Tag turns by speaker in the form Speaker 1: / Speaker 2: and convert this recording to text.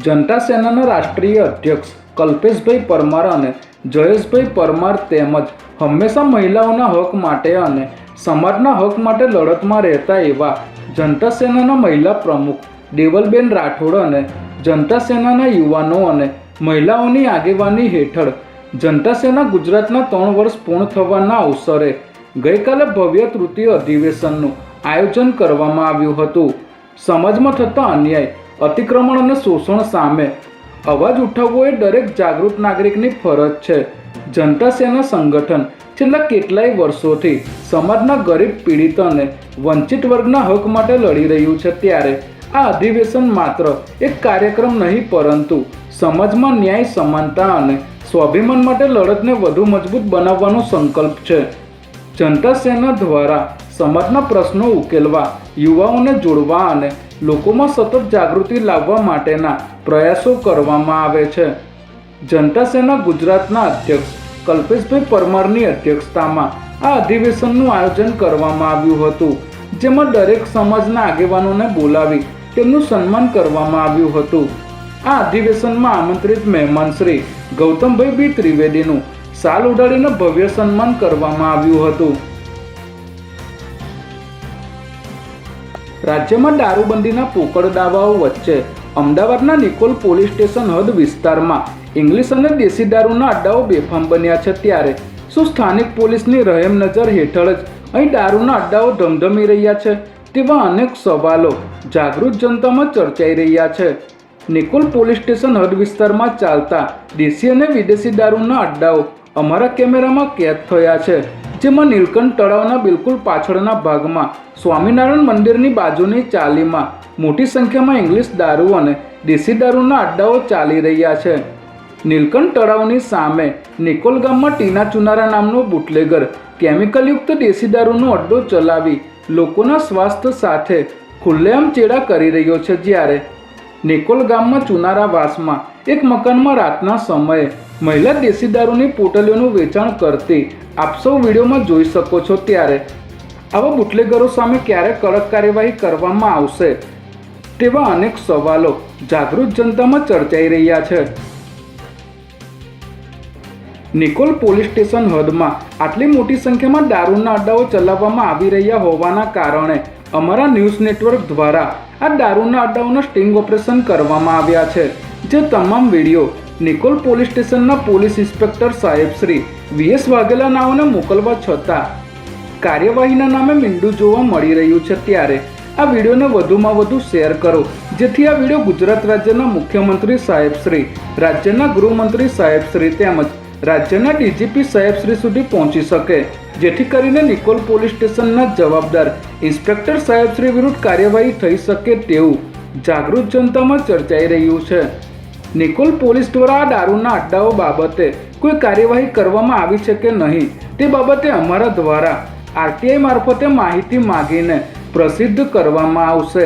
Speaker 1: જનતા સેનાના રાષ્ટ્રીય અધ્યક્ષ કલ્પેશભાઈ પરમાર અને જયેશભાઈ પરમાર તેમજ હંમેશા મહિલાઓના હક માટે અને સમાજના હક માટે લડતમાં રહેતા એવા જનતા સેનાના મહિલા પ્રમુખ દેવલબેન રાઠોડ અને જનતા સેનાના યુવાનો અને મહિલાઓની આગેવાની હેઠળ જનતા સેના ગુજરાતના 3 વર્ષ પૂર્ણ થવાના અવસરે ગઈકાલે ભવ્ય તૃતીય અધિવેશનનું આયોજન કરવામાં આવ્યું હતું। સમાજમાં થતા અન્યાય, અતિક્રમણ અને શોષણ સામે અવાજ ઉઠાવવો એ દરેક જાગૃત નાગરિકની ફરજ છે। જનતા સેના સંગઠન છેલ્લા કેટલાય વર્ષોથી સમાજના ગરીબ, પીડિત અને વંચિત વર્ગના હક માટે લડી રહ્યું છે, ત્યારે આ અધિવેશન માત્ર એક કાર્યક્રમ નહીં પરંતુ સમાજમાં ન્યાય, સમાનતા અને સ્વાભિમાન માટે લડતને વધુ મજબૂત બનાવવાનો સંકલ્પ છે। જનતા સેના દ્વારા સમાજના પ્રશ્નો ઉકેલવા, યુવાઓને જોડવા અને લોકોમાં સતત જાગૃતિ લાવવા માટેના પ્રયાસો કરવામાં આવે છે। જનતા સેના ગુજરાતના અધ્યક્ષ કલ્પેશભાઈ પરમારની અધ્યક્ષતામાં આ અધિવેશનનું આયોજન કરવામાં આવ્યું હતું, જેમાં દરેક સમાજના આગેવાનોને બોલાવી તેમનું સન્માન કરવામાં આવ્યું હતું। આ અધિવેશનમાં આમંત્રિત મહેમાન શ્રી ગૌતમભાઈ બી ત્રિવેદીનું શાલ ઉડાડીને ભવ્ય સન્માન કરવામાં આવ્યું હતું। રાજ્યમાં દારૂબંધીના પોકળ દાવાઓ વચ્ચે અમદાવાદના નિકોલ પોલીસ સ્ટેશન હદ વિસ્તારમાં ઇંગ્લિશ અને દેશી દારૂના અડ્ડાઓ બેફામ બન્યા છે, ત્યારે શું સ્થાનિક પોલીસની રહેમ નજર હેઠળ જ અહીં દારૂના અડ્ડાઓ ધમધમી રહ્યા છે? તેવા અનેક સવાલો જાગૃત જનતામાં ચર્ચાઈ રહ્યા છે। નિકોલ પોલીસ સ્ટેશન હદ વિસ્તારમાં ચાલતા દેશી અને વિદેશી દારૂના અડ્ડાઓ અમારા કેમેરામાં કેદ થયા છે, જેમાં નીલકંઠ તળાવના બિલકુલ પાછળના ભાગમાં સ્વામિનારાયણ મંદિરની બાજુની ચાલીમાં મોટી સંખ્યામાં ઇંગ્લિશ દારૂ અને દેશી દારૂના અડ્ડાઓ ચાલી રહ્યા છે। નીલકંઠ તળાવની સામે નિકોલ ગામમાં ટીના ચુનારા નામનો બુટલેગર કેમિકલયુક્ત દેશી દારૂનો અડ્ડો ચલાવી લોકોના સ્વાસ્થ્ય સાથે ખુલ્લેઆમ ચેડા કરી રહ્યો છે, જ્યારે નિકોલ ગામમાં ચુનારાવાસમાં એક મકાનમાં રાતના સમયે મહિલા દેશી દારૂની પોટલીઓનું વેચાણ કરતી આપ સૌ વિડીયોમાં જોઈ શકો છો, ત્યારે આવા બુટલેગરો સામે ક્યારે કડક કાર્યવાહી કરવામાં આવશે તેવા અનેક સવાલો જાગૃત જનતામાં ચર્ચાઈ રહ્યા છે। નિકોલ પોલીસ સ્ટેશન હદમાં આટલી મોટી સંખ્યામાં દારૂના અડ્ડાઓ ચલાવવામાં આવી રહ્યા હોવાના કારણે અમારા ન્યૂઝ નેટવર્ક દ્વારા આ દારૂના અડ્ડાઓના સ્ટિંગ ઓપરેશન કરવામાં આવ્યા છે, જે તમામ વિડીયો નિકોલ પોલીસ સ્ટેશનના પોલીસ ઇન્સ્પેક્ટર સાહેબ શ્રી વીએસ વાઘેલા નાઓને મોકલવા છતાં કાર્યવાહીના નામે મીંડું જોવા મળી રહ્યું છે, ત્યારે આ વિડીયોને વધુમાં વધુ શેર કરો, જેથી આ વિડીયો ગુજરાત રાજ્યના મુખ્યમંત્રી સાહેબ શ્રી, રાજ્યના ગૃહમંત્રી સાહેબ શ્રી તેમજ રાજ્યના ડીજીપી સાહેબ શ્રી સુધી પહોંચી શકે, જેથી કરીને નિકોલ પોલીસ સ્ટેશનના જવાબદાર ઇન્સ્પેક્ટર સાહેબ શ્રી વિરુદ્ધ કાર્યવાહી થઈ શકે તેવું જાગૃત જનતામાં ચર્ચાઈ રહ્યું છે। નિકોલ પોલીસ દ્વારા આ દારૂના અડ્ડાઓ બાબતે કોઈ કાર્યવાહી કરવામાં આવી છે કે નહીં તે બાબતે અમારા દ્વારા આરટીઆઈ મારફતે માહિતી માંગીને પ્રસિદ્ધ કરવામાં આવશે।